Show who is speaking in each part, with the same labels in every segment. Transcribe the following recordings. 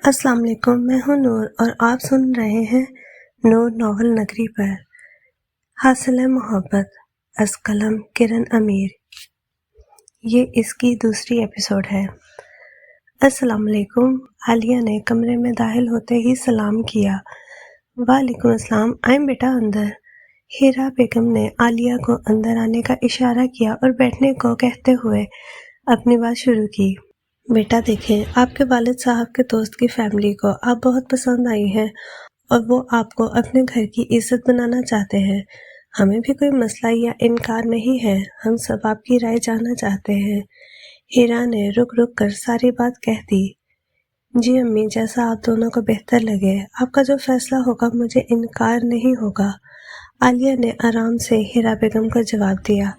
Speaker 1: السلام علیکم، میں ہوں نور اور آپ سن رہے ہیں نور ناول نگری پر۔ حاصل ہے محبت از قلم کرن امیر۔ یہ اس کی دوسری ایپیسوڈ ہے۔ السلام علیکم۔ عالیہ نے کمرے میں داخل ہوتے ہی سلام کیا۔ وعلیکم السلام، آئیں بیٹا اندر۔ ہیرا بیگم نے عالیہ کو اندر آنے کا اشارہ کیا اور بیٹھنے کو کہتے ہوئے اپنی بات شروع کی۔ بیٹا دیکھیں، آپ کے والد صاحب کے دوست کی فیملی کو آپ بہت پسند آئی ہیں اور وہ آپ کو اپنے گھر کی عزت بنانا چاہتے ہیں۔ ہمیں بھی کوئی مسئلہ یا انکار نہیں ہے، ہم سب آپ کی رائے جاننا چاہتے ہیں۔ ہیرا نے رک رک کر ساری بات کہہ دی۔ جی امی، جیسا آپ دونوں کو بہتر لگے، آپ کا جو فیصلہ ہوگا مجھے انکار نہیں ہوگا، عالیہ نے آرام سے ہیرا بیگم کو جواب دیا۔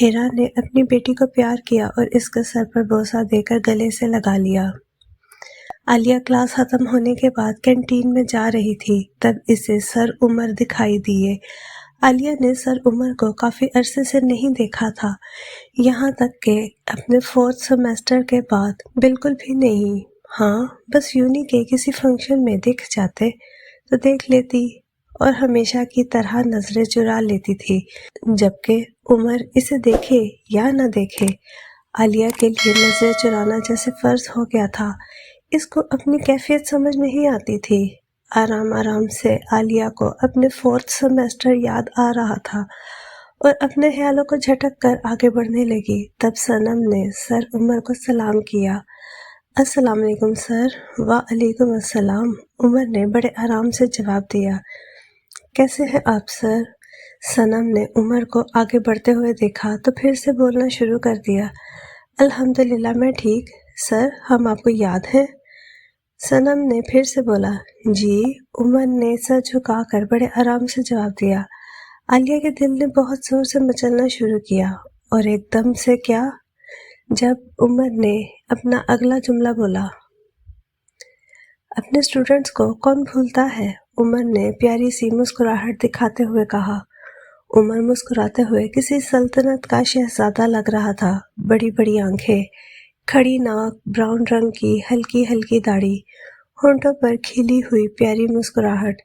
Speaker 1: ہیرا نے اپنی بیٹی کو پیار کیا اور اس کے سر پر بوسہ دے کر گلے سے لگا لیا۔ عالیہ کلاس ختم ہونے کے بعد کینٹین میں جا رہی تھی، تب اسے سر عمر دکھائی دیے۔ عالیہ نے سر عمر کو کافی عرصے سے نہیں دیکھا تھا، یہاں تک کہ اپنے 4th سیمسٹر کے بعد بالکل بھی نہیں۔ ہاں، بس یونی کے کسی فنکشن میں دکھ جاتے تو دیکھ لیتی اور ہمیشہ کی طرح نظریں چرا لیتی تھی، جبکہ عمر اسے دیکھے یا نہ دیکھے، عالیہ کے لیے نظریں چرانا جیسے فرض ہو گیا تھا۔ اس کو اپنی کیفیت سمجھ نہیں آتی تھی۔ آرام آرام سے عالیہ کو اپنے 4th سیمسٹر یاد آ رہا تھا اور اپنے خیالوں کو جھٹک کر آگے بڑھنے لگی۔ تب صنم نے سر عمر کو سلام کیا۔ السلام علیکم سر۔ وعلیکم السلام، عمر نے بڑے آرام سے جواب دیا۔ کیسے ہیں آپ سر؟ صنم نے عمر کو آگے بڑھتے ہوئے دیکھا تو پھر سے بولنا شروع کر دیا۔ الحمدللہ میں ٹھیک، سر ہم آپ کو یاد ہیں؟ صنم نے پھر سے بولا۔ جی، عمر نے سر جھکا کر بڑے آرام سے جواب دیا۔ عالیہ کے دل نے بہت زور سے مچلنا شروع کیا، اور ایک دم سے کیا، جب عمر نے اپنا اگلا جملہ بولا۔ اپنے اسٹوڈنٹس کو کون بھولتا ہے؟ عمر نے پیاری سی مسکراہٹ دکھاتے ہوئے کہا۔ عمر مسکراتے ہوئے کسی سلطنت کا شہزادہ لگ رہا تھا۔ بڑی بڑی آنکھیں، کھڑی ناک، براؤن رنگ کی ہلکی ہلکی داڑھی، ہونٹوں پر کھلی ہوئی پیاری مسکراہٹ،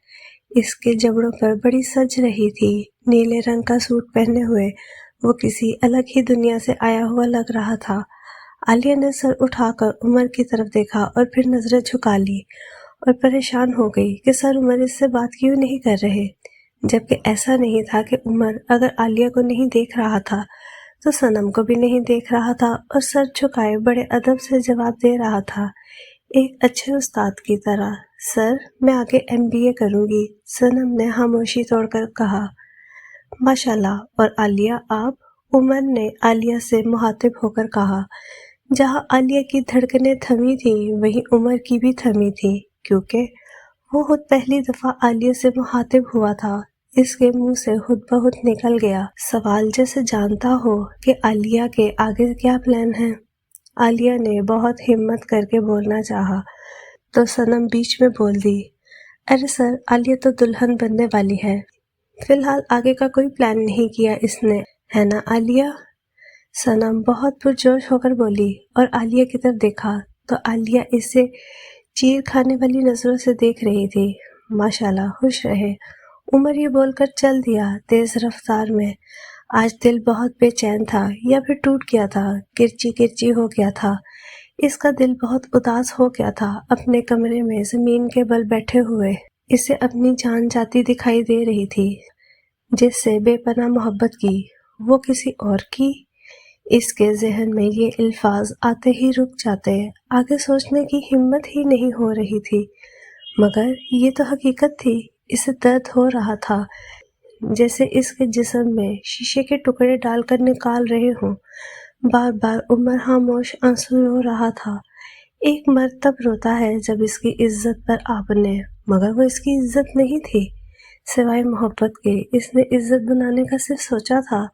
Speaker 1: اس کے جبڑوں پر بڑی سج رہی تھی۔ نیلے رنگ کا سوٹ پہنے ہوئے وہ کسی الگ ہی دنیا سے آیا ہوا لگ رہا تھا۔ عالیہ نے سر اٹھا کر عمر کی طرف دیکھا اور پھر نظریں جھکا لی اور پریشان ہو گئی کہ سر عمر اس سے بات کیوں نہیں کر رہے، جبکہ ایسا نہیں تھا کہ عمر اگر عالیہ کو نہیں دیکھ رہا تھا تو صنم کو بھی نہیں دیکھ رہا تھا اور سر جھکائے بڑے ادب سے جواب دے رہا تھا، ایک اچھے استاد کی طرح۔ سر میں آگے MBA کروں گی، صنم نے خاموشی توڑ کر کہا۔ ماشاءاللہ، اور عالیہ آپ؟ عمر نے عالیہ سے مخاطب ہو کر کہا۔ جہاں عالیہ کی دھڑکنیں تھمی تھیں وہیں عمر کی بھی تھمی تھی، کیونکہ وہ خود پہلی دفعہ عالیہ سے مخاطب ہوا تھا۔ اس کے منہ سے خود بخود نکل گیا سوال، جیسے جانتا ہو کہ عالیہ کے آگے کیا پلان ہے۔ عالیہ نے بہت ہمت کر کے بولنا چاہا تو صنم بیچ میں بول دی۔ ارے سر، عالیہ تو دلہن بننے والی ہے، فی الحال آگے کا کوئی پلان نہیں کیا اس نے، ہے نا عالیہ؟ صنم بہت پرجوش ہو کر بولی اور عالیہ کی طرف دیکھا تو عالیہ اسے چیر کھانے والی نظروں سے دیکھ رہی تھی۔ ماشاءاللہ، خوش رہے، عمر یہ بول کر چل دیا تیز رفتار میں۔ آج دل بہت بے چین تھا، یا پھر ٹوٹ گیا تھا، کرچی کرچی ہو گیا تھا۔ اس کا دل بہت اداس ہو گیا تھا، اپنے کمرے میں زمین کے بل بیٹھے ہوئے اسے اپنی جان جاتی دکھائی دے رہی تھی، جس سے بے پناہ محبت کی، وہ کسی اور کی۔ اس کے ذہن میں یہ الفاظ آتے ہی رک جاتے، آگے سوچنے کی ہمت ہی نہیں ہو رہی تھی، مگر یہ تو حقیقت تھی۔ اسے درد ہو رہا تھا، جیسے اس کے جسم میں شیشے کے ٹکڑے ڈال کر نکال رہے ہوں۔ بار بار عمر خاموش آنسو رو رہا تھا۔ ایک مرد تب روتا ہے جب اس کی عزت پر آ بنے، مگر وہ اس کی عزت نہیں تھی، سوائے محبت کے اس نے عزت بنانے کا صرف سوچا تھا،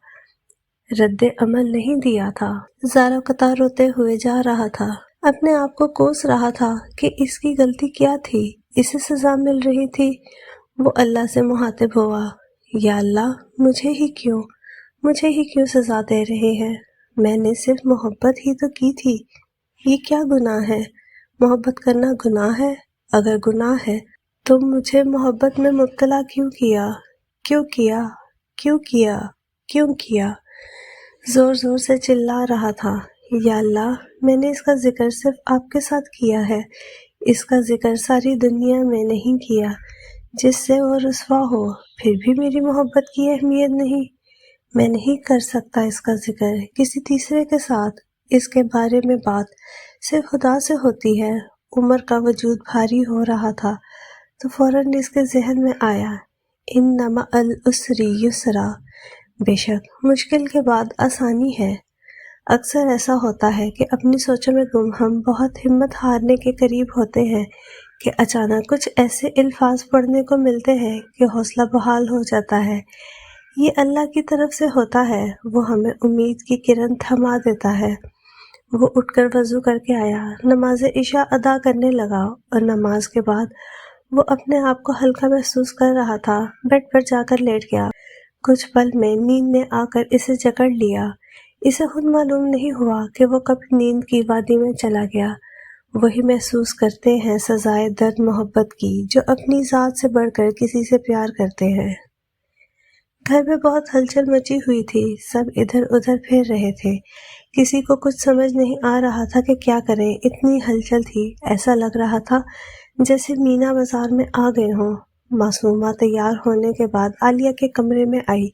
Speaker 1: رد عمل نہیں دیا تھا۔ زارا قطع روتے ہوئے جا رہا تھا، اپنے آپ کو کوس رہا تھا کہ اس کی غلطی کیا تھی، اسے سزا مل رہی تھی۔ وہ اللہ سے مخاطب ہوا، یا اللہ، مجھے ہی کیوں سزا دے رہے ہیں؟ میں نے صرف محبت ہی تو کی تھی، یہ کیا گناہ ہے؟ محبت کرنا گناہ ہے؟ اگر گناہ ہے تو مجھے محبت میں مبتلا کیوں کیا؟ کیوں کیا؟ کیوں کیا؟ کیوں کیا؟ زور زور سے چلا رہا تھا، یا اللہ، میں نے اس کا ذکر صرف آپ کے ساتھ کیا ہے، اس کا ذکر ساری دنیا میں نہیں کیا جس سے وہ رسوا ہو، پھر بھی میری محبت کی اہمیت نہیں۔ میں نہیں کر سکتا اس کا ذکر کسی تیسرے کے ساتھ، اس کے بارے میں بات صرف خدا سے ہوتی ہے۔ عمر کا وجود بھاری ہو رہا تھا تو فوراً اس کے ذہن میں آیا، ان مع العسر یسرا، بے شک مشکل کے بعد آسانی ہے۔ اکثر ایسا ہوتا ہے کہ اپنی سوچوں میں گم ہم بہت ہمت ہارنے کے قریب ہوتے ہیں کہ اچانک کچھ ایسے الفاظ پڑھنے کو ملتے ہیں کہ حوصلہ بحال ہو جاتا ہے۔ یہ اللہ کی طرف سے ہوتا ہے، وہ ہمیں امید کی کرن تھما دیتا ہے۔ وہ اٹھ کر وضو کر کے آیا، نماز عشاء ادا کرنے لگا اور نماز کے بعد وہ اپنے آپ کو ہلکا محسوس کر رہا تھا۔ بیڈ پر جا کر لیٹ گیا۔ کچھ پل میں نیند نے آ کر اسے جکڑ لیا۔ اسے خود معلوم نہیں ہوا کہ وہ کب نیند کی وادی میں چلا گیا۔ وہی محسوس کرتے ہیں سزائے درد محبت کی جو اپنی ذات سے بڑھ کر کسی سے پیار کرتے ہیں۔ گھر میں بہت ہلچل مچی ہوئی تھی، سب ادھر ادھر پھر رہے تھے، کسی کو کچھ سمجھ نہیں آ رہا تھا کہ کیا کریں، اتنی ہلچل تھی، ایسا لگ رہا تھا جیسے مینا بازار میں آ گئے ہوں۔ معصومہ تیار ہونے کے بعد عالیہ کے کمرے میں آئی،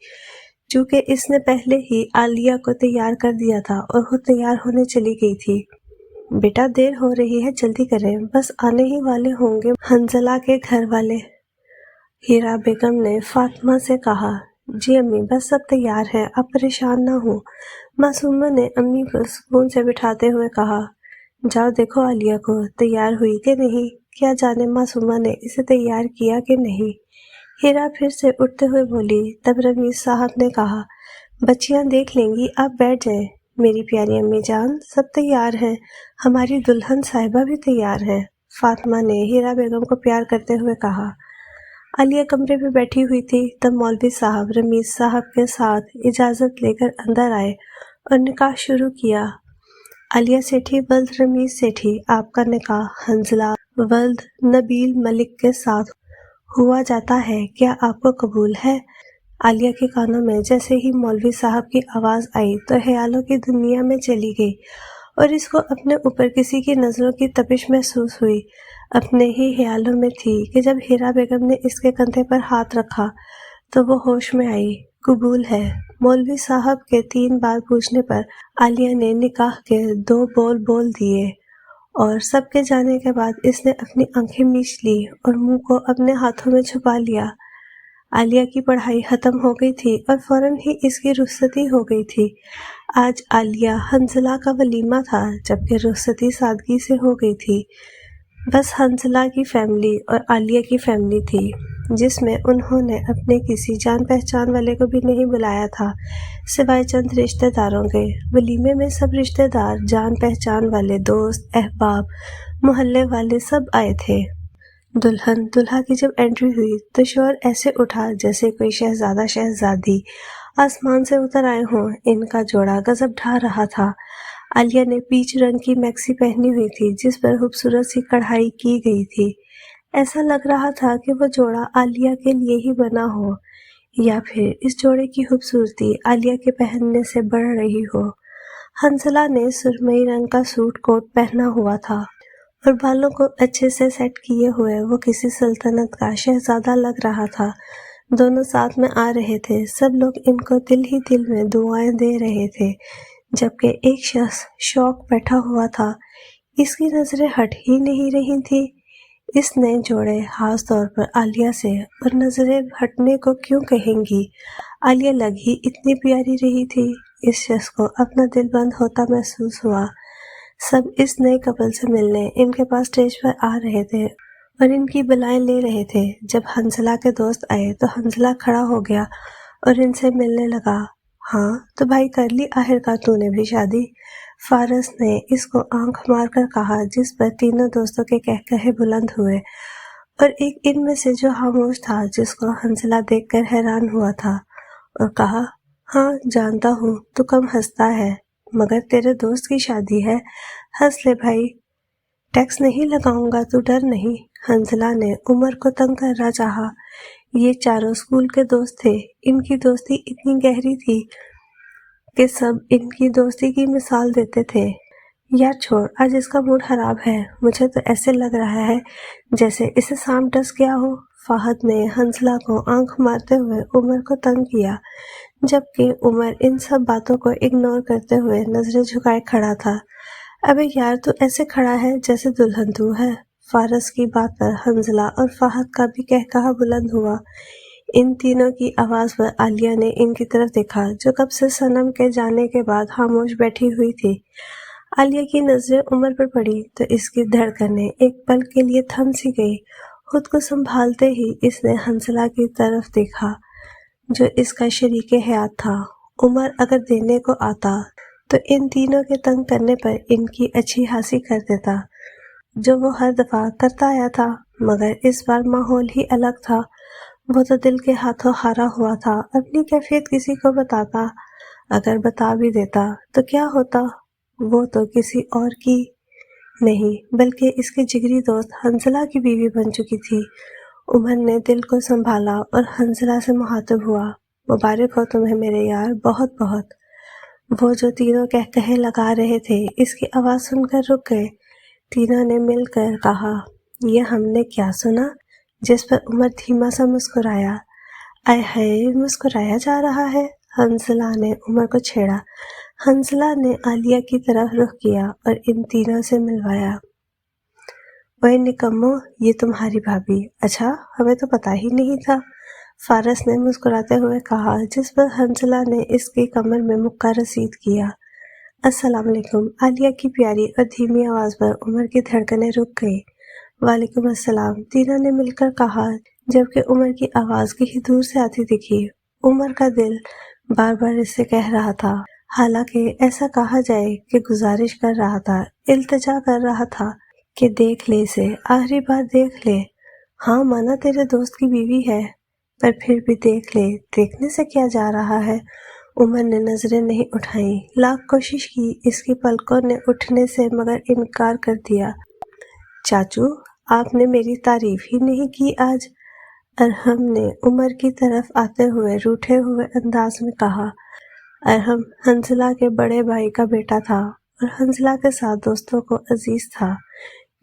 Speaker 1: چونکہ اس نے پہلے ہی عالیہ کو تیار کر دیا تھا اور خود تیار ہونے چلی گئی تھی۔ بیٹا دیر ہو رہی ہے، جلدی کریں، بس آنے ہی والے ہوں گے حنظلہ کے گھر والے۔ ہیرا بیگم نے فاطمہ سے کہا، جی امی، بس سب تیار ہے، آپ پریشان نہ ہوں۔ معصومہ نے امی کو سکون سے بٹھاتے ہوئے کہا، جاؤ دیکھو عالیہ کو تیار ہوئی کہ نہیں، کیا جانے معصومہ نے اسے تیار کیا کہ نہیں۔ ہیرا پھر سے اٹھتے ہوئے بولی، تب رمیز صاحب نے کہا، بچیاں دیکھ لیں گی، آپ بیٹھ جائیں۔ میری پیاری امی جان، سب تیار ہیں، ہماری دلہن صاحبہ بھی تیار ہیں، فاطمہ نے ہیرا بیگم کو پیار کرتے ہوئے کہا۔ عالیہ کمرے میں بیٹھی ہوئی تھی، تب مولوی صاحب رمیز صاحب کے ساتھ اجازت لے کر اندر آئے اور نکاح شروع کیا۔ عالیہ سیٹھی ولد رمیز سیٹھی، آپ کا نکاح حنظلہ ولد نبیل ملک کے ساتھ ہوا جاتا ہے، کیا آپ کو قبول ہے؟ عالیہ کے کانوں میں جیسے ہی مولوی صاحب کی آواز آئی تو خیالوں کی دنیا میں چلی گئی اور اس کو اپنے اوپر کسی کی نظروں کی تپش محسوس ہوئی۔ اپنے ہی خیالوں میں تھی کہ جب ہیرا بیگم نے اس کے کندھے پر ہاتھ رکھا تو وہ ہوش میں آئی۔ قبول ہے، مولوی صاحب کے 3 بار پوچھنے پر عالیہ نے نکاح کے 2 بول بول دیے اور سب کے جانے کے بعد اس نے اپنی آنکھیں میچ لی اور منہ کو اپنے ہاتھوں میں چھپا لیا۔ عالیہ کی پڑھائی ختم ہو گئی تھی اور فوراً ہی اس کی رخصتی ہو گئی تھی۔ آج عالیہ حنظلہ کا ولیمہ تھا، جبکہ رخصتی سادگی سے ہو گئی تھی۔ بس حنظلہ کی فیملی اور عالیہ کی فیملی تھی، جس میں انہوں نے اپنے کسی جان پہچان والے کو بھی نہیں بلایا تھا سوائے چند رشتہ داروں کے۔ ولیمے میں سب رشتہ دار، جان پہچان والے، دوست، احباب، محلے والے سب آئے تھے۔ دلہن دلہا کی جب انٹری ہوئی تو شور ایسے اٹھا جیسے کوئی شہزادہ شہزادی آسمان سے اتر آئے ہوں۔ ان کا جوڑا غضب ڈھا رہا تھا۔ عالیہ نے پیچ رنگ کی میکسی پہنی ہوئی تھی جس پر خوبصورت سی کڑھائی کی گئی تھی۔ ایسا لگ رہا تھا کہ وہ جوڑا عالیہ کے لیے ہی بنا ہو یا پھر اس جوڑے کی خوبصورتی عالیہ کے پہننے سے بڑھ رہی ہو۔ حنظلہ نے سرمئی رنگ کا سوٹ کوٹ پہنا ہوا تھا اور بالوں کو اچھے سے سیٹ کیے ہوئے وہ کسی سلطنت کا شہزادہ لگ رہا تھا۔ دونوں ساتھ میں آ رہے تھے، سب لوگ ان کو دل ہی دل میں دعائیں دے رہے تھے، جبکہ ایک شخص شوق بیٹھا ہوا تھا، اس کی نظریں ہٹ ہی نہیں رہی تھی۔ اس نئے جوڑے خاص طور پر عالیہ سے، اور نظریں ہٹنے کو کیوں کہیں گی، عالیہ لگ ہی اتنی پیاری رہی تھی۔ اس شخص کو اپنا دل بند ہوتا محسوس ہوا۔ سب اس نئے کپل سے ملنے ان کے پاس اسٹیج پر آ رہے تھے اور ان کی بلائیں لے رہے تھے۔ جب حنظلہ کے دوست آئے تو حنظلہ کھڑا ہو گیا اور ان سے ملنے لگا۔ ہاں تو بھائی، کر لی آخر کار تو نے بھی شادی؟ فارس نے اس کو آنکھ مار کر کہا، جس پر تینوں دوستوں کے قہقہے بلند ہوئے اور ایک ان میں سے جو خاموش تھا، جس کو حنظلہ دیکھ کر حیران ہوا تھا، اور کہا، ہاں جانتا ہوں تو کم ہنستا ہے، مگر تیرے دوست کی شادی ہے، ہنس لے بھائی۔ ٹیکس نہیں لگاؤں گا تو ڈر نہیں، حنزلہ نے عمر کو تنگ کرنا چاہا۔ یہ چاروں اسکول کے دوست تھے، ان کی دوستی اتنی گہری تھی کہ سب ان کی دوستی کی مثال دیتے تھے۔ یار چھوڑ، آج اس کا موڈ خراب ہے، مجھے تو ایسے لگ رہا ہے جیسے اسے سانپ ڈس گیا ہو۔ فہد نے حنزلہ کو آنکھ مارتے ہوئے عمر کو تنگ کیا، جبکہ عمر ان سب باتوں کو اگنور کرتے ہوئے نظریں جھکائے کھڑا تھا۔ ابے یار تو ایسے کھڑا ہے جیسے دلہن تو ہے۔ فارس کی بات پر حنزلہ اور فہد کا بھی قہقہا بلند ہوا۔ ان تینوں کی آواز پر عالیہ نے ان کی طرف دیکھا جو کب سے صنم کے جانے کے بعد خاموش بیٹھی ہوئی تھی۔ عالیہ کی نظریں عمر پر پڑی تو اس کی دھڑکنیں ایک پل کے لیے تھم سی گئی۔ خود کو سنبھالتے ہی اس نے حنزلہ کی طرف دیکھا جو اس کا شریک حیات تھا۔ عمر اگر دینے کو آتا تو ان تینوں کے تنگ کرنے پر ان کی اچھی خاصی کر دیتا جو وہ ہر دفعہ کرتا آیا تھا، مگر اس بار ماحول ہی الگ تھا۔ وہ تو دل کے ہاتھوں ہارا ہوا تھا۔ اپنی کیفیت کسی کو بتاتا، اگر بتا بھی دیتا تو کیا ہوتا؟ وہ تو کسی اور کی نہیں بلکہ اس کے جگری دوست حنزلہ کی بیوی بن چکی تھی۔ عمر نے دل کو سنبھالا اور حنزلہ سے مخاطب ہوا، مبارک ہو تمہیں میرے یار، بہت بہت۔ وہ جو تینوں قہقہے لگا رہے تھے اس کی آواز سن کر رک گئے۔ تینوں نے مل کر کہا، یہ ہم نے کیا سنا؟ جس پر عمر دھیما سا مسکرایا۔ آئے ہائے، مسکرایا جا رہا ہے؟ حنزلہ نے عمر کو چھیڑا۔ حنزلہ نے عالیہ کی طرف رخ کیا اور ان تینوں سے ملوایا۔ اوئے نکمو، یہ تمہاری بھابھی؟ اچھا، ہمیں تو پتہ ہی نہیں تھا، فارس نے مسکراتے ہوئے کہا، جس پر حنزلہ نے اس کی کمر میں مکہ رسید کیا۔ السلام علیکم، عالیہ کی پیاری اور دھیمی آواز پر عمر کی دھڑکنیں رک گئی۔ وعلیکم السلام، تینوں نے مل کر کہا، جبکہ عمر کی آواز کہیں دور سے آتی دکھی۔ عمر کا دل بار بار اس سے کہہ رہا تھا، حالانکہ ایسا کہا جائے کہ گزارش کر رہا تھا، التجا کر رہا تھا کہ دیکھ لے اسے، آخری بار دیکھ لے۔ ہاں مانا تیرے دوست کی بیوی ہے، پر پھر بھی دیکھ لے، دیکھنے سے کیا جا رہا ہے؟ عمر نے نظریں نہیں اٹھائیں، لاکھ کوشش کی اس کی پلکوں نے اٹھنے سے مگر انکار کر دیا۔ چاچو، آپ نے میری تعریف ہی نہیں کی آج، ارحم نے عمر کی طرف آتے ہوئے روٹھے ہوئے انداز میں کہا۔ ارحم حنزلہ کے بڑے بھائی کا بیٹا تھا اور حنزلہ کے ساتھ دوستوں کو عزیز تھا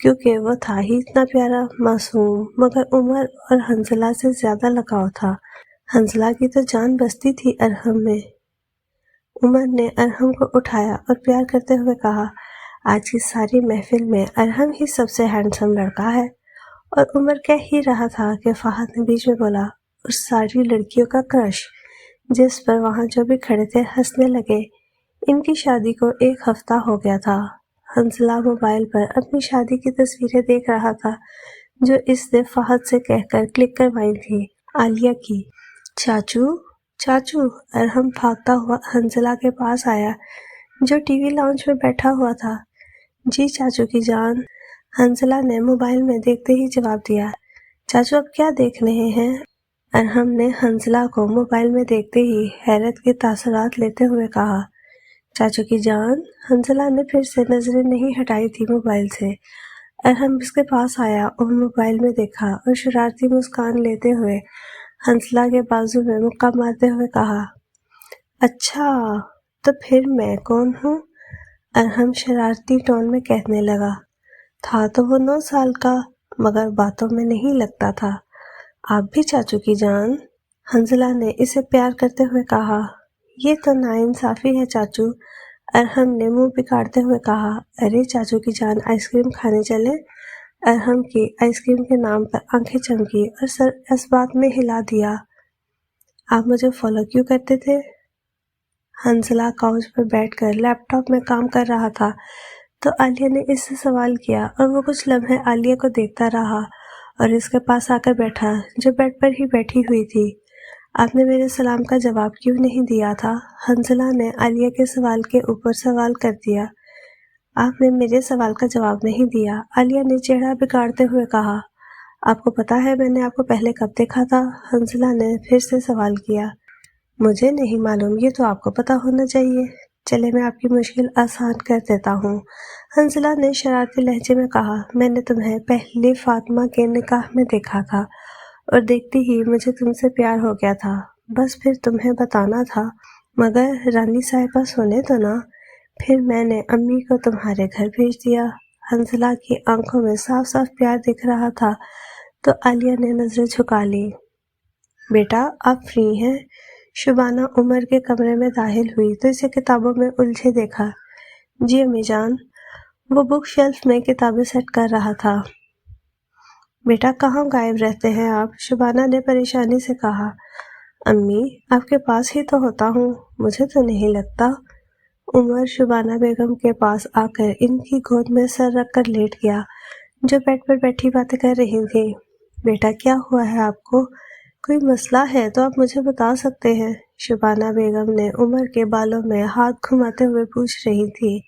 Speaker 1: کیونکہ وہ تھا ہی اتنا پیارا، معصوم، مگر عمر اور حنزلہ سے زیادہ لگاؤ تھا۔ حنزلہ کی تو جان بستی تھی ارحم میں۔ عمر نے ارحم کو اٹھایا اور پیار کرتے ہوئے کہا، آج کی ساری محفل میں ارحم ہی سب سے ہینڈسم لڑکا ہے۔ اور عمر کہہ ہی رہا تھا کہ فہد نے بیچ میں بولا، اور ساری لڑکیوں کا کرش، جس پر وہاں جو بھی کھڑے تھے ہنسنے لگے۔ ان کی شادی کو 1 ہفتہ ہو گیا تھا۔ حنزلہ موبائل پر اپنی شادی کی تصویریں دیکھ رہا تھا جو اس نے فہد سے کہہ کر کلک کروائی تھی، عالیہ کی۔ چاچو، چاچو، ارحم بھاگتا ہوا حنزلہ کے پاس آیا جو ٹی وی لاؤنج میں بیٹھا ہوا تھا۔ جی چاچو کی جان، حنزلہ نے موبائل میں دیکھتے ہی جواب دیا۔ چاچو اب کیا دیکھ رہے ہیں؟ ارحم نے حنزلہ کو موبائل میں دیکھتے ہی حیرت کے تاثرات لیتے ہوئے کہا۔ چاچو کی جان، حنزلہ نے پھر سے نظریں نہیں ہٹائی تھی موبائل سے۔ ارحم اس کے پاس آیا اور موبائل میں دیکھا اور شرارتی مسکان لیتے ہوئے حنزلہ کے بازو میں مکہ مارتے ہوئے کہا، اچھا تو پھر میں کون ہوں؟ ارحم شرارتی ٹون میں کہنے لگا، تھا تو وہ 9 سال کا، مگر باتوں میں نہیں لگتا تھا۔ آپ بھی چاچو کی جان، حنزلہ نے اسے پیار کرتے ہوئے کہا۔ یہ تو ناانصافی ہے چاچو، ارحم نے منہ بگاڑتے ہوئے کہا۔ ارے چاچو کی جان، آئس کریم کھانے چلیں؟ ارحم کی آئس کریم کے نام پر آنکھیں چمکی اور سر اس بات میں ہلا دیا۔ آپ مجھے فالو کیوں کرتے تھے؟ حنزلہ کاؤچ پر بیٹھ کر لیپ ٹاپ میں کام کر رہا تھا تو عالیہ نے اس سے سوال کیا اور وہ کچھ لمحے عالیہ کو دیکھتا رہا اور اس کے پاس آ کر بیٹھا جو بیڈ پر ہی بیٹھی ہوئی تھی۔ آپ نے میرے سلام کا جواب کیوں نہیں دیا تھا؟ حنزلہ نے عالیہ کے سوال کے اوپر سوال کر دیا۔ آپ نے میرے سوال کا جواب نہیں دیا، عالیہ نے چہرہ بگاڑتے ہوئے کہا۔ آپ کو پتا ہے میں نے آپ کو پہلے کب دیکھا تھا؟ حنزلہ نے پھر سے سوال کیا۔ مجھے نہیں معلوم، یہ تو آپ کو پتا ہونا چاہیے۔ چلے میں آپ کی مشکل آسان کر دیتا ہوں۔ حنزلہ نے شرارتی لہجے میں کہا، میں نے تمہیں پہلے فاطمہ کے نکاح میں دیکھا تھا اور دیکھتے ہی مجھے تم سے پیار ہو گیا تھا، بس پھر تمہیں بتانا تھا، مگر رانی صاحبہ سنے تو نہ، پھر میں نے امی کو تمہارے گھر بھیج دیا۔ حنزلہ کی آنکھوں میں صاف صاف پیار دکھ رہا تھا تو عالیہ نے نظریں جھکا لی۔ بیٹا آپ فری ہیں؟ شبانہ عمر کے کمرے میں داخل ہوئی تو اسے کتابوں میں الجھے دیکھا۔ جی امی جان۔ وہ بک شیلف میں کتابیں سیٹ کر رہا تھا۔ بیٹا کہاں غائب رہتے ہیں آپ؟ شبانہ نے پریشانی سے کہا۔ امی آپ کے پاس ہی تو ہوتا ہوں، مجھے تو نہیں لگتا۔ عمر شبانہ بیگم کے پاس آ کر ان کی گود میں سر رکھ کر لیٹ گیا جو بیڈ پر بیٹھی باتیں کر رہی تھی۔ بیٹا کیا ہوا ہے آپ کو؟ کوئی مسئلہ ہے تو آپ مجھے بتا سکتے ہیں، شبانہ بیگم نے عمر کے بالوں میں ہاتھ گھماتے ہوئے پوچھ رہی تھی۔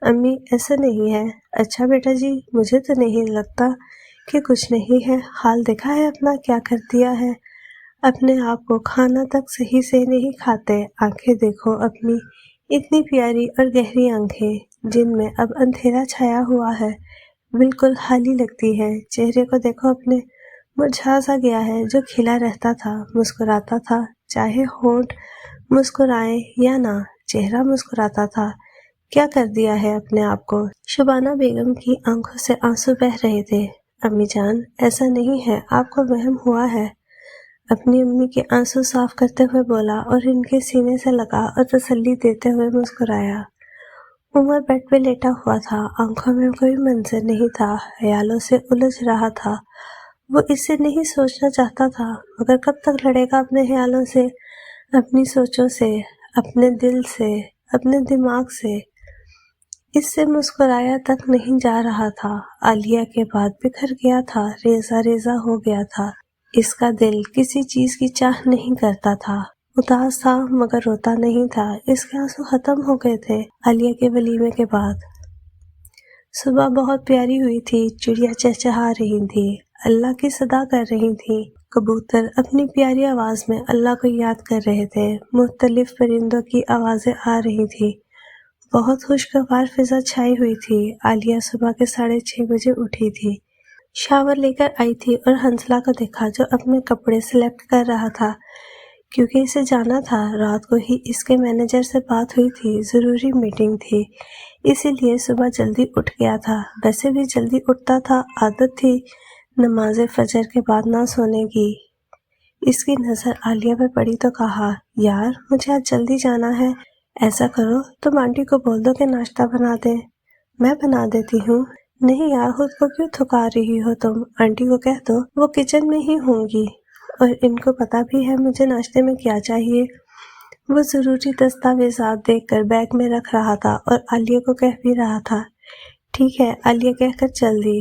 Speaker 1: امی ایسا نہیں ہے۔ اچھا بیٹا جی، مجھے تو نہیں لگتا کہ کچھ نہیں ہے، حال دیکھا ہے اپنا کیا کر دیا ہے، اپنے آپ کو کھانا تک صحیح سے نہیں کھاتے، آنکھیں دیکھو اپنی، اتنی پیاری اور گہری آنکھیں جن میں اب اندھیرا چھایا ہوا ہے، بالکل خالی لگتی ہے، چہرے کو دیکھو اپنے، مرجھا سا گیا ہے، جو کھلا رہتا تھا، مسکراتا تھا، چاہے ہونٹ مسکرائے یا نہ، چہرہ مسکراتا تھا، کیا کر دیا ہے اپنے آپ کو؟ شبانہ بیگم کی آنکھوں سے آنسو بہہ رہے تھے۔ امی جان ایسا نہیں ہے، آپ کو وہم ہوا ہے، اپنی امی کے آنسو صاف کرتے ہوئے بولا اور ان کے سینے سے لگا اور تسلی دیتے ہوئے مسکرایا۔ عمر بیڈ پہ لیٹا ہوا تھا، آنکھوں میں کوئی منظر نہیں تھا، خیالوں سے الجھ رہا تھا، وہ اس سے نہیں سوچنا چاہتا تھا، مگر کب تک لڑے گا اپنے خیالوں سے، اپنی سوچوں سے، اپنے دل سے، اپنے دماغ سے؟ اس سے مسکرایا تک نہیں جا رہا تھا، عالیہ کے بعد بکھر گیا تھا، ریزہ ریزہ ہو گیا تھا، اس کا دل کسی چیز کی چاہ نہیں کرتا تھا، اداس تھا مگر روتا نہیں تھا، اس کے آنسو ختم ہو گئے تھے عالیہ کے ولیمے کے بعد۔ صبح بہت پیاری ہوئی تھی، چڑیا چہچہا رہی تھی، اللہ کی صدا کر رہی تھی، کبوتر اپنی پیاری آواز میں اللہ کو یاد کر رہے تھے، مختلف پرندوں کی آوازیں آ رہی تھی، بہت خوشگوار فضا چھائی ہوئی تھی۔ عالیہ صبح کے 6:30 بجے اٹھی تھی، شاور لے کر آئی تھی اور حنزلہ کو دیکھا جو اپنے کپڑے سلیکٹ کر رہا تھا، کیونکہ اسے جانا تھا، رات کو ہی اس کے مینیجر سے بات ہوئی تھی، ضروری میٹنگ تھی، اسی لیے صبح جلدی اٹھ گیا تھا، ویسے بھی جلدی اٹھتا تھا، عادت تھی نماز فجر کے بعد نہ سونے کی۔ اس کی نظر عالیہ پر پڑی تو کہا، یار مجھے آج جلدی جانا ہے، ایسا کرو تم آنٹی کو بول دو کہ ناشتہ بنا دیں، میں بنا دیتی ہوں۔ نہیں یار، خود کو کیوں تھکا رہی ہو تم، آنٹی کو کہہ دو، وہ کچن میں ہی ہوں گی، اور ان کو پتا بھی ہے مجھے ناشتے میں کیا چاہیے۔ وہ ضروری دستاویزات دیکھ کر بیگ میں رکھ رہا تھا اور عالیہ کو کہہ بھی رہا تھا، ٹھیک ہے، عالیہ کہہ کر چل دی۔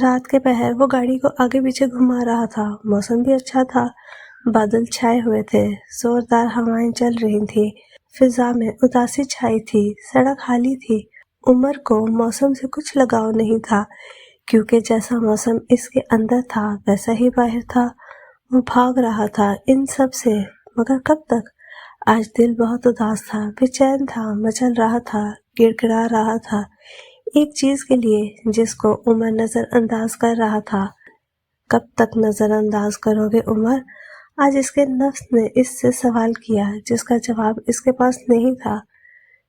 Speaker 1: رات کے پہر وہ گاڑی کو آگے پیچھے گھما رہا تھا، موسم بھی اچھا تھا، بادل چھائے ہوئے تھے، زوردار ہوائیں چل رہی تھی، فضا میں اداسی چھائی تھی، سڑک خالی تھی۔ عمر کو موسم سے کچھ لگاؤ نہیں تھا، کیونکہ جیسا موسم اس کے اندر تھا ویسا ہی باہر تھا، وہ بھاگ رہا تھا ان سب سے، مگر کب تک؟ آج دل بہت اداس تھا، بے چین تھا، مچل رہا تھا، گڑ گڑا رہا تھا، ایک چیز کے لیے جس کو عمر نظر انداز کر رہا تھا۔ کب تک نظر انداز کرو گے عمر؟ آج اس کے نفس نے اس سے سوال کیا جس کا جواب اس کے پاس نہیں تھا۔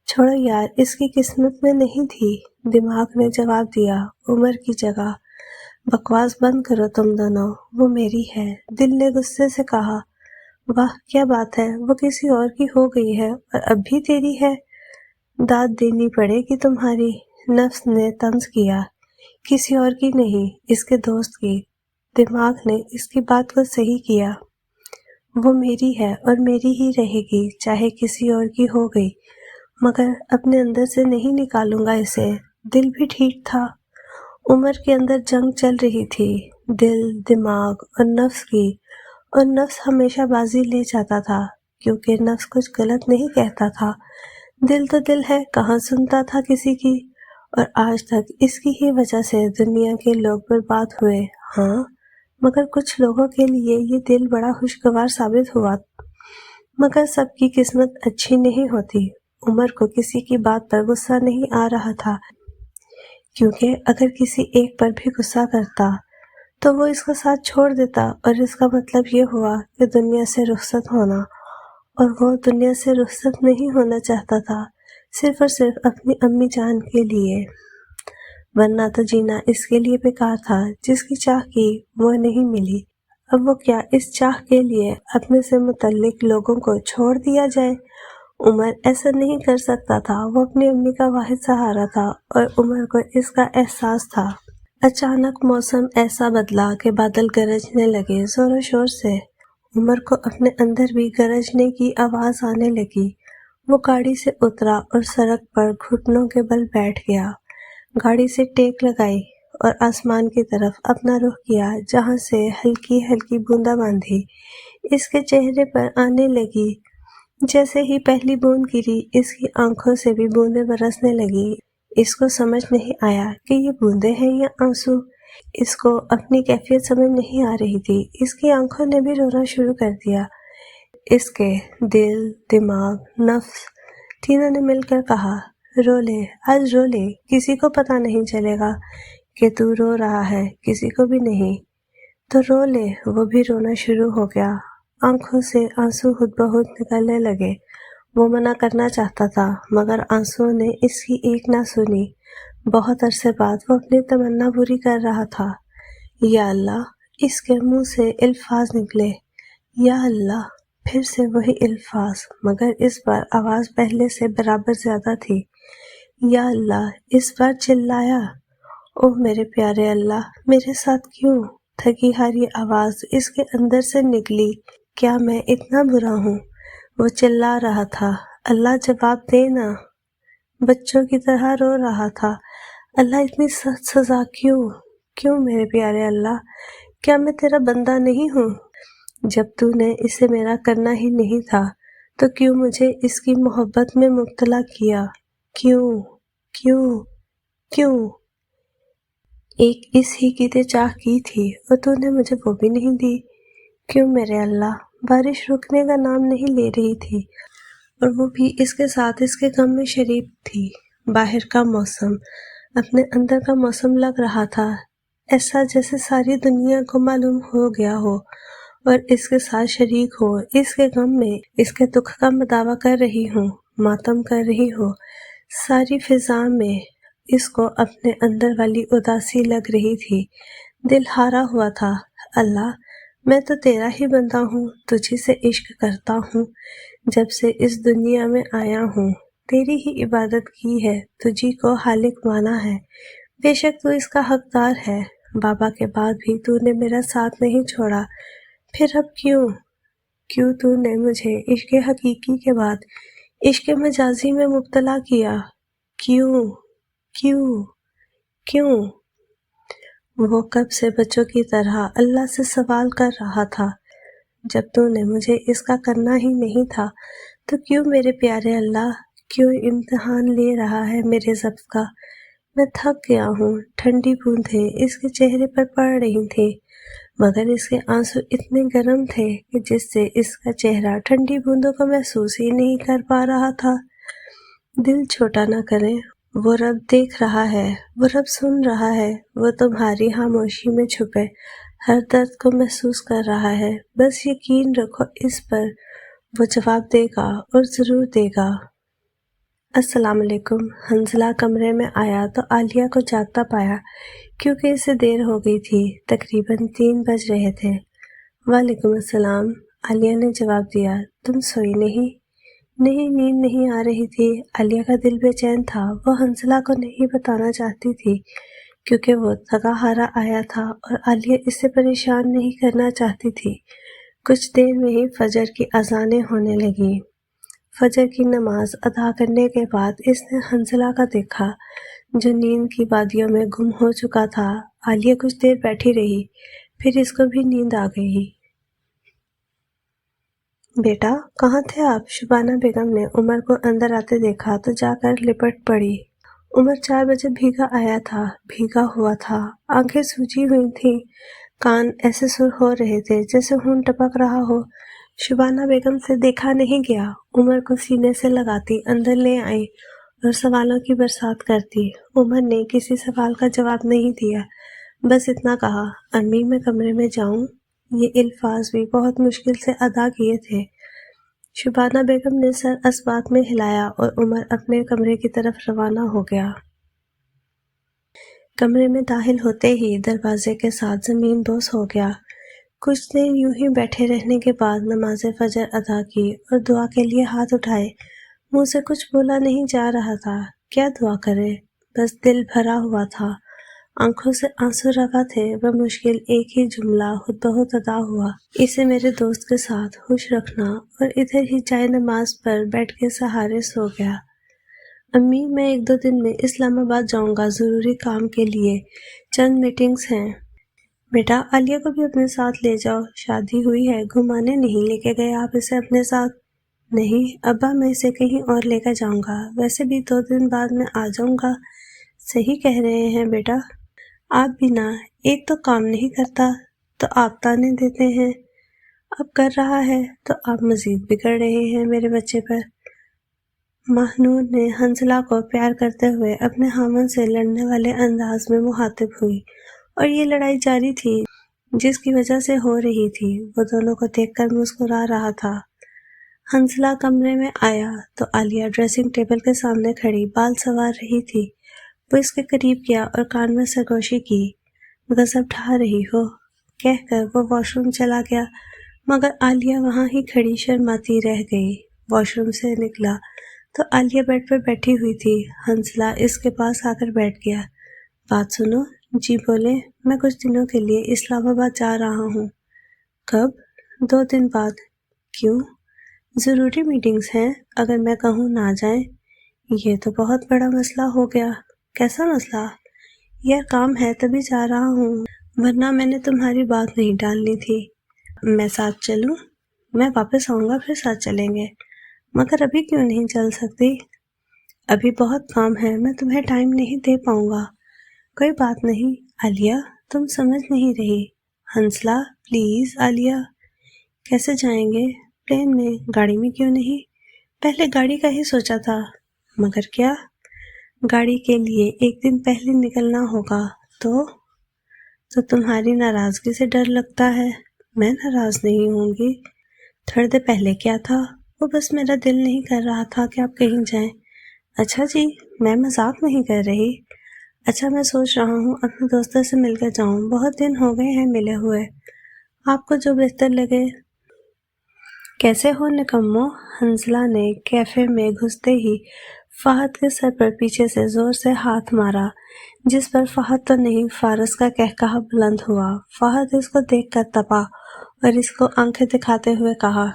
Speaker 1: چھوڑو یار، اس کی قسمت میں نہیں تھی، دماغ نے جواب دیا عمر کی جگہ۔ بکواس بند کرو تم دونوں، وہ میری ہے، دل نے غصے سے کہا۔ واہ کیا بات ہے، وہ کسی اور کی ہو گئی ہے اور اب بھی تیری ہے، داد دینی پڑے گی تمہاری، نفس نے طنز کیا۔ کسی اور کی نہیں، اس کے دوست کی۔ دماغ نے اس کی بات کو صحیح کیا، وہ میری ہے اور میری ہی رہے گی، چاہے کسی اور کی ہو گئی، مگر اپنے اندر سے نہیں نکالوں گا اسے۔ دل بھی ٹھیک تھا، عمر کے اندر جنگ چل رہی تھی، دل، دماغ اور نفس کی، اور نفس ہمیشہ بازی لے جاتا تھا، کیونکہ نفس کچھ غلط نہیں کہتا تھا، دل تو دل ہے، کہاں سنتا تھا کسی کی، اور آج تک اس کی ہی وجہ سے دنیا کے لوگ برباد ہوئے، ہاں، مگر کچھ لوگوں کے لیے یہ دل بڑا خوشگوار ثابت ہوا، مگر سب کی قسمت اچھی نہیں ہوتی۔ عمر کو کسی کی بات پر غصہ نہیں آ رہا تھا، کیونکہ اگر کسی ایک پر بھی غصہ کرتا تو وہ اس کا ساتھ چھوڑ دیتا، اور اس کا مطلب یہ ہوا کہ دنیا سے رخصت ہونا، اور وہ دنیا سے رخصت نہیں ہونا چاہتا تھا، صرف اور صرف اپنی امی جان کے لیے، ورنہ تو جینا اس کے لیے بیکار تھا۔ جس کی چاہ کی وہ نہیں ملی، اب وہ کیا اس چاہ کے لیے اپنے سے متعلق لوگوں کو چھوڑ دیا جائے؟ عمر ایسا نہیں کر سکتا تھا، وہ اپنی امی کا واحد سہارا تھا، اور عمر کو اس کا احساس تھا۔ اچانک موسم ایسا بدلا کہ بادل گرجنے لگے زور و شور سے۔ عمر کو اپنے اندر بھی گرجنے کی آواز آنے لگی۔ وہ گاڑی سے اترا اور سڑک پر گھٹنوں کے بل بیٹھ گیا، گاڑی سے ٹیک لگائی اور آسمان کی طرف اپنا رخ کیا، جہاں سے ہلکی ہلکی بوندا باندھی اس کے چہرے پر آنے لگی۔ جیسے ہی پہلی بوند گری، اس کی آنکھوں سے بھی بوندیں برسنے لگی۔ اس کو سمجھ نہیں آیا کہ یہ بوندیں ہیں یا آنسو۔ اس کو اپنی کیفیت سمجھ نہیں آ رہی تھی۔ اس کی آنکھوں نے بھی رونا شروع کر دیا۔ اس کے دل، دماغ، نفس تینوں نے مل کر کہا، رو لے، آج رو لے، کسی کو پتہ نہیں چلے گا کہ تو رو رہا ہے، کسی کو بھی نہیں، تو رو لے۔ وہ بھی رونا شروع ہو گیا، آنکھوں سے آنسو خود بخود نکلنے لگے۔ وہ منع کرنا چاہتا تھا، مگر آنسوؤں نے اس کی ایک نہ سنی۔ بہت عرصے بعد وہ اپنی تمنا پوری کر رہا تھا۔ یا اللہ! اس کے منہ سے الفاظ نکلے، یا اللہ! پھر سے وہی الفاظ، مگر اس بار آواز پہلے سے برابر زیادہ تھی۔ یا اللہ! اس بار چلایا، اوہ میرے پیارے اللہ، میرے ساتھ کیوں؟ تھکی ہاری آواز اس کے اندر سے نکلی، کیا میں اتنا برا ہوں؟ وہ چلا رہا تھا، اللہ جواب دینا، بچوں کی طرح رو رہا تھا۔ اللہ اتنی سخت سزا کیوں میرے پیارے اللہ؟ کیا میں تیرا بندہ نہیں ہوں؟ جب تو نے اسے میرا کرنا ہی نہیں تھا تو کیوں مجھے اس کی محبت میں مبتلا کیا؟ کیوں؟ ایک اس ہی کی چاہ کی تھی اور تو نے مجھے وہ بھی نہیں دی۔ کیوں میرے اللہ؟ بارش رکنے کا نام نہیں لے رہی تھی، اور وہ بھی اس کے ساتھ اس کے غم میں شریک تھی۔ باہر کا موسم اپنے اندر کا موسم لگ رہا تھا، ایسا جیسے ساری دنیا کو معلوم ہو گیا ہو اور اس کے ساتھ شریک ہو، اس کے غم میں، اس کے دکھ کا مداوع کر رہی ہوں، ماتم کر رہی ہو۔ ساری فضا میں اس کو اپنے اندر والی اداسی لگ رہی تھی، دل ہارا ہوا تھا۔ اللہ، میں تو تیرا ہی بندہ ہوں، تجھی سے عشق کرتا ہوں، جب سے اس دنیا میں آیا ہوں، تیری ہی عبادت کی ہے، تجھی کو خالق مانا ہے، بے شک تو اس کا حقدار ہے۔ بابا کے بعد بھی تو نے میرا ساتھ نہیں چھوڑا، پھر اب کیوں تو نے مجھے عشق حقیقی کے بعد عشق مجازی میں مبتلا کیا؟ کیوں؟ وہ کب سے بچوں کی طرح اللہ سے سوال کر رہا تھا، جب تو نے مجھے اس کا کرنا ہی نہیں تھا تو کیوں میرے پیارے اللہ، کیوں امتحان لے رہا ہے میرے ضبط کا؟ میں تھک گیا ہوں۔ ٹھنڈی بوندیں اس کے چہرے پر پڑ رہی تھیں، مگر اس کے آنسو اتنے گرم تھے کہ جس سے اس کا چہرہ ٹھنڈی بوندوں کو محسوس ہی نہیں کر پا رہا تھا۔ دل چھوٹا نہ کریں، وہ رب دیکھ رہا ہے، وہ رب سن رہا ہے، وہ تمہاری خاموشی میں چھپے ہر درد کو محسوس کر رہا ہے۔ بس یقین رکھو اس پر، وہ جواب دے گا اور ضرور دے گا۔ السلام علیکم۔ حنزلہ کمرے میں آیا تو عالیہ کو جاگتا پایا، کیونکہ اسے دیر ہو گئی تھی، تقریباً 3 بج رہے تھے۔ وعلیکم السلام، عالیہ نے جواب دیا۔ تم سوئی نہیں؟ نہیں، نیند نہیں آ رہی تھی۔ عالیہ کا دل بے چین تھا، وہ حنزلہ کو نہیں بتانا چاہتی تھی، کیونکہ وہ تھکا ہارا آیا تھا اور عالیہ اس سے پریشان نہیں کرنا چاہتی تھی۔ کچھ دیر میں ہی فجر کی اذانیں ہونے لگیں۔ فجر کی نماز ادا کرنے کے بعد اس نے حنزلہ کا دیکھا، جو نیند کی وادیوں میں گم ہو چکا تھا۔ عالیہ کچھ دیر بیٹھی رہی، پھر اس کو بھی نیند آ گئی۔ بیٹا، کہاں تھے آپ؟ شبانہ بیگم نے عمر کو اندر آتے دیکھا تو جا کر لپٹ پڑی۔ عمر 4 بجے بھیگا آیا تھا، بھیگا ہوا تھا، آنکھیں سوجی ہوئی تھیں، کان ایسے سرخ ہو رہے تھے جیسے خون ٹپک رہا ہو۔ شبانہ بیگم سے دیکھا نہیں گیا۔ عمر کو سینے سے لگاتی اندر لے آئی اور سوالوں کی برسات کرتی۔ عمر نے کسی سوال کا جواب نہیں دیا، بس اتنا کہا، امی میں کمرے میں جاؤں؟ یہ الفاظ بھی بہت مشکل سے ادا کیے تھے۔ شبانہ بیگم نے سر اسبات میں ہلایا اور عمر اپنے کمرے کی طرف روانہ ہو گیا۔ کمرے میں داخل ہوتے ہی دروازے کے ساتھ زمین بوس ہو گیا۔ کچھ دیر یوں ہی بیٹھے رہنے کے بعد نماز فجر ادا کی اور دعا کے لیے ہاتھ اٹھائے۔ منہ سے کچھ بولا نہیں جا رہا تھا، کیا دعا کرے، بس دل بھرا ہوا تھا، آنکھوں سے آنسو روا تھے۔ بمشکل ایک ہی جملہ خود بخود ادا ہوا، اسے میرے دوست کے ساتھ خوش رکھنا، اور ادھر ہی جائے نماز پر بیٹھ کے سہارے سو گیا۔ امی میں 1-2 دن میں اسلام آباد جاؤں گا، ضروری کام کے لیے، چند میٹنگز ہیں۔ بیٹا عالیہ کو بھی اپنے ساتھ لے جاؤ، شادی ہوئی ہے، گھمانے نہیں لے کے گئے آپ اسے اپنے ساتھ؟ نہیں ابا، میں اسے کہیں اور لے کر جاؤں گا، ویسے بھی 2 دن بعد میں آ جاؤں گا۔ صحیح کہہ رہے ہیں بیٹا، آپ بھی نہ، ایک تو کام نہیں کرتا تو آپ تانے دیتے ہیں، اب کر رہا ہے تو آپ مزید بگڑ رہے ہیں میرے بچے پر۔ ماہنور نے حنزلہ کو پیار کرتے ہوئے اپنے خاوند سے لڑنے والے انداز میں مخاطب ہوئی، اور یہ لڑائی جاری تھی جس کی وجہ سے ہو رہی تھی۔ وہ دونوں کو دیکھ کر مسکرا رہا تھا۔ حنزلہ کمرے میں آیا تو عالیہ ڈریسنگ ٹیبل کے سامنے کھڑی بال سنوار رہی تھی۔ وہ اس کے قریب گیا اور کان میں سرگوشی کی، غضب ڈھا رہی ہو، کہہ کر وہ واش روم چلا گیا، مگر عالیہ وہاں ہی کھڑی شرماتی رہ گئی۔ واش روم سے نکلا تو عالیہ بیڈ پر بیٹھی ہوئی تھی۔ حنزلہ اس کے پاس آ کر بیٹھ گیا۔ بات سنو۔ جی بولے، میں کچھ دنوں کے لیے اسلام آباد جا رہا ہوں۔ کب؟ 2 دن بعد۔ کیوں؟ ضروری میٹنگز ہیں، اگر میں کہوں نہ جائیں؟ یہ تو بہت بڑا مسئلہ ہو گیا۔ کیسا مسئلہ؟ یار کام ہے تبھی جا رہا ہوں، ورنہ میں نے تمہاری بات نہیں ٹالنی تھی۔ میں ساتھ چلوں؟ میں واپس آؤں گا پھر ساتھ چلیں گے، مگر ابھی کیوں نہیں چل سکتی؟ ابھی بہت کام ہے، میں تمہیں ٹائم نہیں دے پاؤں گا۔ کوئی بات نہیں عالیہ، تم سمجھ نہیں رہی۔ حنزلہ پلیز عالیہ۔ کیسے جائیں گے؟ پلین میں، گاڑی میں کیوں نہیں؟ پہلے گاڑی کا ہی سوچا تھا، مگر کیا؟ گاڑی کے لیے 1 دن پہلے نکلنا ہوگا تو تمہاری ناراضگی سے ڈر لگتا ہے۔ میں ناراض نہیں ہوں گی، تھوڑی دیر پہلے کیا تھا، وہ بس میرا دل نہیں کر رہا تھا کہ آپ کہیں جائیں۔ اچھا جی، میں مذاق نہیں کر رہی۔ اچھا میں سوچ رہا ہوں اپنے دوستوں سے مل کر جاؤں، بہت دن ہو گئے ہیں ملے ہوئے، آپ کو جو بہتر لگے۔ کیسے ہو نکمو؟ حنزلہ نے کیفے میں گھستے ہی فہد کے سر پر پیچھے سے زور سے ہاتھ مارا، جس پر فہد تو نہیں فارس کا قہقہہ بلند ہوا۔ فہد اس کو دیکھ کر تپا اور اس کو آنکھیں دکھاتے ہوئے کہا،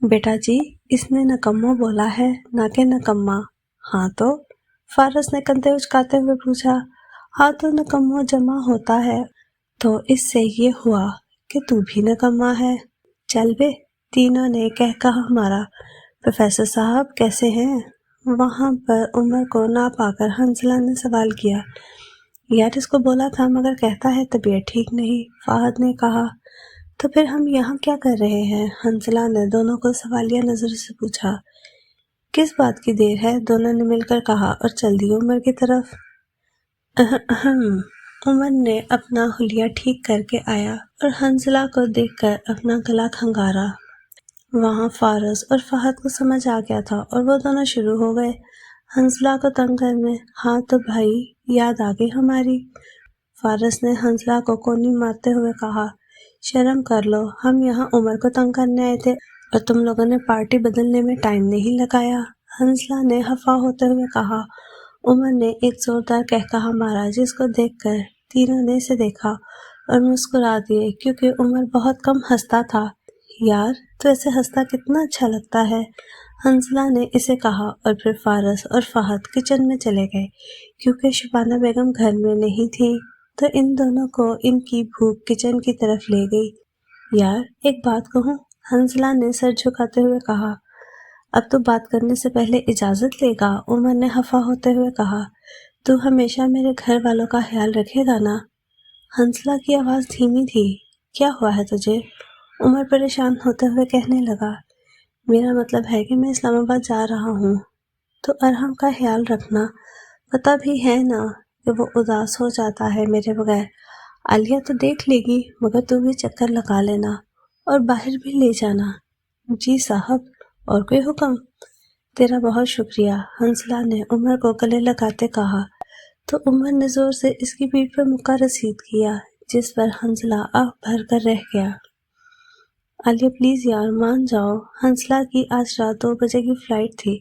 Speaker 1: بیٹا جی، اس نے نکمو بولا ہے، نہ کہ نکما۔ ہاں تو؟ فارس نے کندھے اچکاتے ہوئے پوچھا۔ ہاں تو نکمو جمع ہوتا ہے، تو اس سے یہ ہوا کہ تو بھی نکما ہے۔ چل بے، تینوں نے قہقہہ مارا۔ پروفیسر صاحب کیسے ہیں؟ وہاں پر عمر کو نہ پا کر حنزلہ نے سوال کیا۔ یار اس کو بولا تھا مگر کہتا ہے طبیعت ٹھیک نہیں، فہد نے کہا۔ تو پھر ہم یہاں کیا کر رہے ہیں؟ حنزلہ نے دونوں کو سوالیہ نظر سے پوچھا۔ کس بات کی دیر ہے؟ دونوں نے مل کر کہا اور چل دی عمر کی طرف۔ عمر نے اپنا حلیہ ٹھیک کر کے آیا اور حنزلہ کو دیکھ کر اپنا گلا کھنگارا۔ وہاں فارس اور فہد کو سمجھ آ گیا تھا اور وہ دونوں شروع ہو گئے حنزلہ کو تنگ کرنے۔ ہاں تو بھائی، یاد آ گئی ہماری؟ فارس نے حنزلہ کو کونی مارتے ہوئے کہا، شرم کر لو، ہم یہاں عمر کو تنگ کرنے آئے تھے اور تم لوگوں نے پارٹی بدلنے میں ٹائم نہیں لگایا۔ حنزلہ نے خفا ہوتے ہوئے کہا۔ عمر نے ایک زوردار قہقہہ مارا، جس کو دیکھ کر تینوں نے اسے دیکھا اور مسکرا دیے، کیونکہ عمر بہت کم ہنستا تھا۔ یار تو ایسے ہنستا کتنا اچھا لگتا ہے، حنزلہ نے اسے کہا، اور پھر فارس اور فہد کچن میں چلے گئے۔ کیونکہ شبانہ بیگم گھر میں نہیں تھی تو ان دونوں کو ان کی بھوک کچن کی طرف لے گئی۔ یار ایک بات کہوں؟ حنزلہ نے سر جھکاتے ہوئے کہا۔ اب تو بات کرنے سے پہلے اجازت لے گا، عمر نے خفا ہوتے ہوئے کہا۔ تو ہمیشہ میرے گھر والوں کا خیال رکھے گا نا؟ حنزلہ کی آواز دھیمی تھی۔ کیا ہوا ہے تجھے؟ عمر پریشان ہوتے ہوئے کہنے لگا، میرا مطلب ہے کہ میں اسلام آباد جا رہا ہوں، تو ارحم کا خیال رکھنا، پتہ بھی ہے نا کہ وہ اداس ہو جاتا ہے میرے بغیر۔ عالیہ تو دیکھ لے گی، مگر تو بھی چکر لگا لینا اور باہر بھی لے جانا۔ جی صاحب، اور کوئی حکم؟ تیرا بہت شکریہ، حنزلہ نے عمر کو گلے لگاتے کہا، تو عمر نے زور سے اس کی پیٹھ پر مکہ رسید کیا، جس پر حنزلہ آہ بھر کر رہ گیا۔ عالیہ پلیز یار مان جاؤ، حنزلہ کی آج رات 2 بجے کی فلائٹ تھی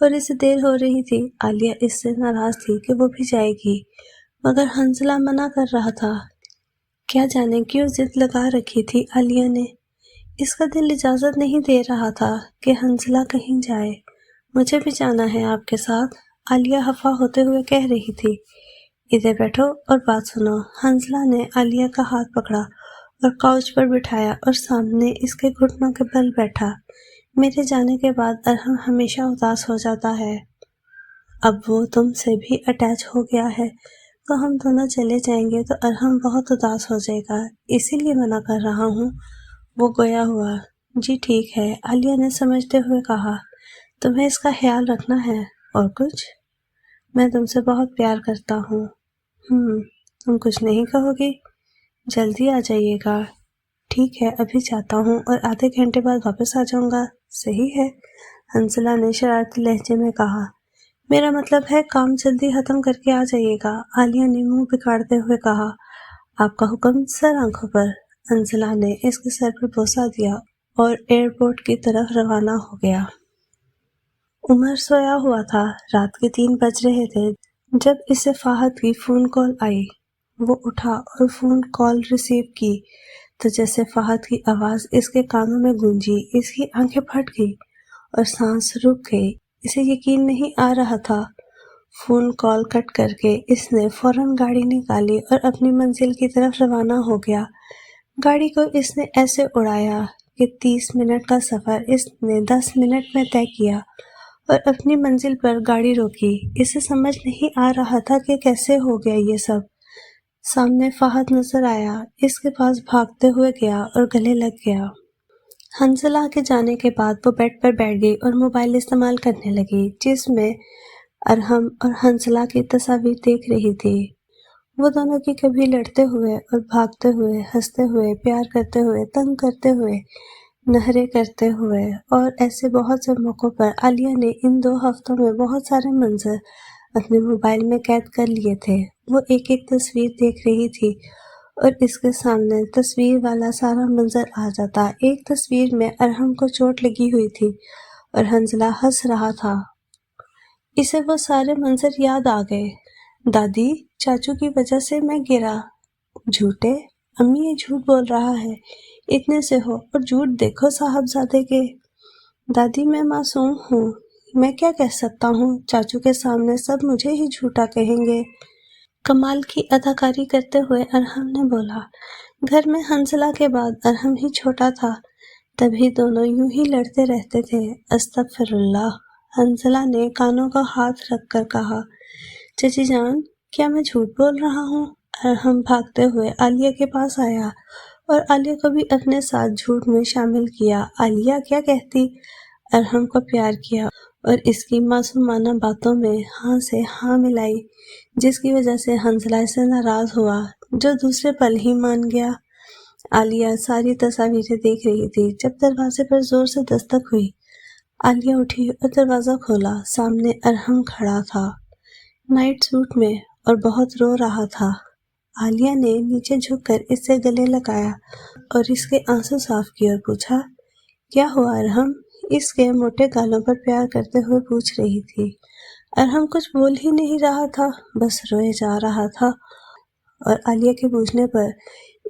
Speaker 1: اور اسے دیر ہو رہی تھی۔ عالیہ اس سے ناراض تھی کہ وہ بھی جائے گی، مگر حنزلہ منع کر رہا تھا۔ کیا جانے کیوں ضد لگا رکھی تھی عالیہ نے، اس کا دل اجازت نہیں دے رہا تھا کہ حنزلہ کہیں جائے۔ مجھے بھی جانا ہے آپ کے ساتھ، عالیہ خفا ہوتے ہوئے کہہ رہی تھی۔ ادھر بیٹھو اور بات سنو۔ حنزلہ نے عالیہ کا ہاتھ پکڑا اور کاؤچ پر بٹھایا اور سامنے اس کے گھٹنوں کے بل بیٹھا۔ میرے جانے کے بعد ارحم ہمیشہ اداس ہو جاتا ہے۔ اب وہ تم سے بھی اٹیچ ہو گیا ہے، تو ہم دونوں چلے جائیں گے تو ارحم بہت اداس ہو جائے گا، اسی لیے منع کر رہا ہوں۔ وہ گویا ہوا۔ جی ٹھیک ہے، عالیہ نے سمجھتے ہوئے کہا، تمہیں اس کا خیال رکھنا ہے، اور کچھ؟ میں تم سے بہت پیار کرتا ہوں۔ تم کچھ نہیں کہو گی؟ جلدی آ جائیے گا۔ ٹھیک ہے، ابھی جاتا ہوں اور آدھے گھنٹے بعد واپس آ جاؤں گا۔ صحیح ہے، حنزلہ نے شرارتی لہجے میں کہا۔ میرا مطلب ہے کام جلدی ختم کر کے آ جائیے گا، عالیہ نے منہ بگاڑتے ہوئے کہا۔ آپ کا حکم سر آنکھوں پر، حنزلہ نے اس کے سر پر بوسہ دیا اور ایئرپورٹ کی طرف روانہ ہو گیا۔ عمر سویا ہوا تھا، رات کے 3 بج رہے تھے جب اسے فہد کی فون کال آئی۔ وہ اٹھا اور فون کال ریسیو کی تو جیسے فہد کی آواز اس کے کانوں میں گونجی، اس کی آنکھیں پھٹ گئی اور سانس رک گئی۔ اسے یقین نہیں آ رہا تھا۔ فون کال کٹ کر کے اس نے فوراً گاڑی نکالی اور اپنی منزل کی طرف روانہ ہو گیا۔ گاڑی کو اس نے ایسے اڑایا کہ 30 منٹ کا سفر اس نے 10 منٹ میں طے کیا اور اپنی منزل پر گاڑی روکی۔ اسے سمجھ نہیں آ رہا تھا کہ کیسے ہو گیا یہ سب۔ سامنے فہد نظر آیا، اس کے پاس بھاگتے ہوئے گیا اور گلے لگ گیا۔ حنزلہ کے جانے کے بعد وہ بیڈ پر بیٹھ گئی اور موبائل استعمال کرنے لگی، جس میں ارحم اور حنزلہ کی تصاویر دیکھ رہی تھی۔ وہ دونوں کی کبھی لڑتے ہوئے اور بھاگتے ہوئے، ہنستے ہوئے، پیار کرتے ہوئے، تنگ کرتے ہوئے، نہرے کرتے ہوئے، اور ایسے بہت سے موقعوں پر عالیہ نے ان 2 ہفتوں میں بہت سارے منظر اپنے موبائل میں قید کر لیے تھے۔ وہ ایک ایک تصویر دیکھ رہی تھی اور اس کے سامنے تصویر والا سارا منظر آ جاتا۔ ایک تصویر میں ارحم کو چوٹ لگی ہوئی تھی اور حنزلہ ہنس رہا تھا۔ اسے وہ سارے منظر یاد آ گئے۔ دادی، چاچو کی وجہ سے میں گرا۔ جھوٹے، امی یہ جھوٹ بول رہا ہے، اتنے سے ہو اور جھوٹ دیکھو صاحبزادے کے۔ دادی میں معصوم ہوں، میں کیا کہہ سکتا ہوں، چاچو کے سامنے سب مجھے ہی جھوٹا کہیں گے۔ کمال کی اداکاری کرتے ہوئے ارحم نے بولا۔ گھر میں حنزلہ کے بعد ارحم ہی چھوٹا تھا، تبھی دونوں یوں ہی لڑتے رہتے تھے۔ استغفر اللہ، حنزلہ نے کانوں کا ہاتھ رکھ کر کہا۔ چچی جان، کیا میں جھوٹ بول رہا ہوں؟ ارحم بھاگتے ہوئے عالیہ کے پاس آیا اور عالیہ کو بھی اپنے ساتھ جھوٹ میں شامل کیا۔ عالیہ کیا کہتی؟ ارحم کو پیار کیا اور اس کی معصومانہ باتوں میں ہاں سے ہاں ملائی، جس کی وجہ سے حنزلہ سے ناراض ہوا، جو دوسرے پل ہی مان گیا۔ عالیہ ساری تصاویریں دیکھ رہی تھی جب دروازے پر زور سے دستک ہوئی۔ عالیہ اٹھی اور دروازہ کھولا۔ سامنے ارحم کھڑا تھا، نائٹ سوٹ میں، اور بہت رو رہا تھا۔ عالیہ نے نیچے جھک کر اس سے گلے لگایا اور اس کے آنسو صاف کیے اور پوچھا، کیا ہوا ارحم؟ اس کے موٹے گالوں پر پیار کرتے ہوئے پوچھ رہی تھی۔ ارحم کچھ بول ہی نہیں رہا تھا، بس روئے جا رہا تھا، اور عالیہ کے پوچھنے پر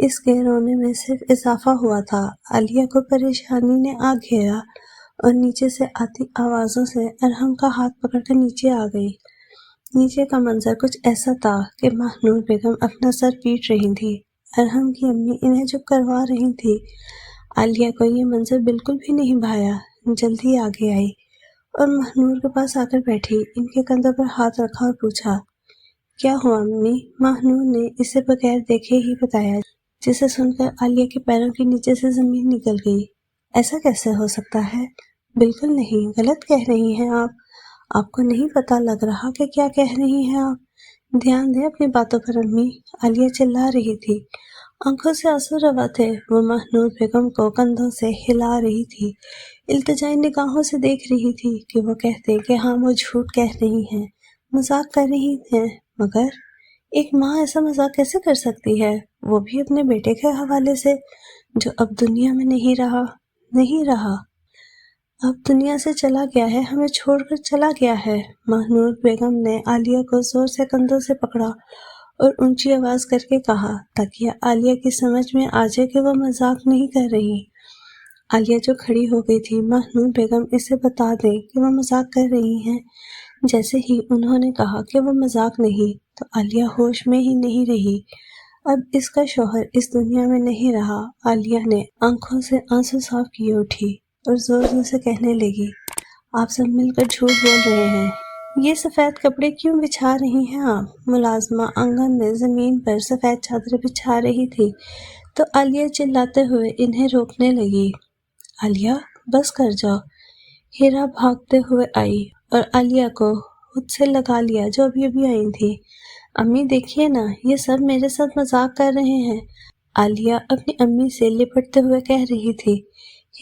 Speaker 1: اس کے رونے میں صرف اضافہ ہوا تھا۔ عالیہ کو پریشانی نے آ گھیرا اور نیچے سے آتی آوازوں سے ارحم کا ہاتھ پکڑ کر نیچے آ گئی۔ نیچے کا منظر کچھ ایسا تھا کہ ماہنور بیگم اپنا سر پیٹ رہی تھی، ارحم کی امی انہیں چپ کروا رہی تھی۔ عالیہ کو یہ منظر بالکل بھی نہیں بھایا، جلدی آگے آئی اور ماہنور کے پاس آ کر بیٹھی، ان کے کندھوں پر ہاتھ رکھا اور پوچھا، کیا ہوا امی؟ ماہنور نے اسے بغیر دیکھے ہی بتایا، جسے سن کر عالیہ کے پیروں کے نیچے سے زمین نکل گئی۔ ایسا کیسے ہو سکتا ہے؟ بالکل نہیں، غلط کہہ رہی ہیں آپ کو نہیں پتا لگ رہا کہ کیا کہہ رہی ہیں آپ؟ دھیان دیں اپنی باتوں پر امی، عالیہ چلا رہی تھی۔ آنکھوں سے آنسو روا تھے۔ وہ ماہنور بیگم کو کندھوں سے ہلا رہی تھی، التجائی نگاہوں سے دیکھ رہی تھی کہ وہ کہتے کہ ہاں وہ جھوٹ کہہ رہی ہیں، مذاق کر رہی ہیں، مگر ایک ماں ایسا مذاق کیسے کر سکتی ہے، وہ بھی اپنے بیٹے کے حوالے سے جو اب دنیا میں نہیں رہا، اب دنیا سے چلا گیا ہے، ہمیں چھوڑ کر چلا گیا ہے۔ ماہنور بیگم نے عالیہ کو زور سے کندھوں سے پکڑا اور اونچی آواز کر کے کہا تاکہ عالیہ کی سمجھ میں آ جائے کہ وہ مذاق نہیں کر رہی۔ عالیہ جو کھڑی ہو گئی تھی، ماہنور بیگم اسے بتا دیں کہ وہ مذاق کر رہی ہیں۔ جیسے ہی انہوں نے کہا کہ وہ مذاق نہیں، تو عالیہ ہوش میں ہی نہیں رہی۔ اب اس کا شوہر اس دنیا میں نہیں رہا۔ عالیہ نے آنکھوں سے آنسو صاف کیے اٹھی اور زور زور سے کہنے لگی، آپ سب مل کر جھوٹ بول رہے ہیں، یہ سفید کپڑے کیوں بچھا رہی ہیں آپ؟ ملازمہ آنگن میں زمین پر سفید چادریں بچھا رہی تھی تو عالیہ چلاتے ہوئے انہیں روکنے لگی۔ عالیہ بس کر جاؤ۔ ہیرا بھاگتے ہوئے آئی اور عالیہ کو خود سے لگا لیا جو ابھی آئی تھی۔ امی دیکھیے نا، یہ سب میرے ساتھ مذاق کر رہے ہیں، عالیہ اپنی امی سے لپٹتے ہوئے کہہ رہی تھی۔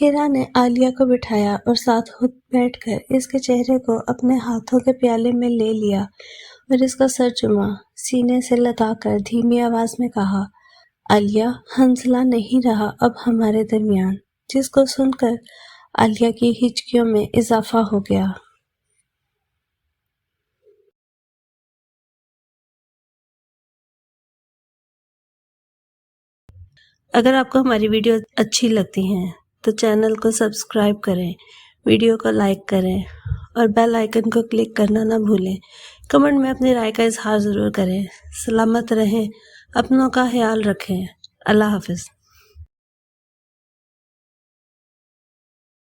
Speaker 1: ہیرا نے عالیہ کو بٹھایا اور ساتھ خود بیٹھ کر اس کے چہرے کو اپنے ہاتھوں کے پیالے میں لے لیا اور اس کا سر چوما، سینے سے لگا کر دھیمی آواز میں کہا، عالیہ حنظلہ نہیں رہا اب ہمارے درمیان، جس کو سن کر عالیہ کی ہچکیوں میں اضافہ ہو گیا۔ اگر آپ کو ہماری ویڈیو اچھی لگتی ہیں تو چینل کو سبسکرائب کریں، ویڈیو کو لائک کریں اور بیل آئیکن کو کلک کرنا نہ بھولیں۔ کمنٹ میں اپنی رائے کا اظہار ضرور کریں۔ سلامت رہیں، اپنوں کا خیال رکھیں۔ اللہ حافظ۔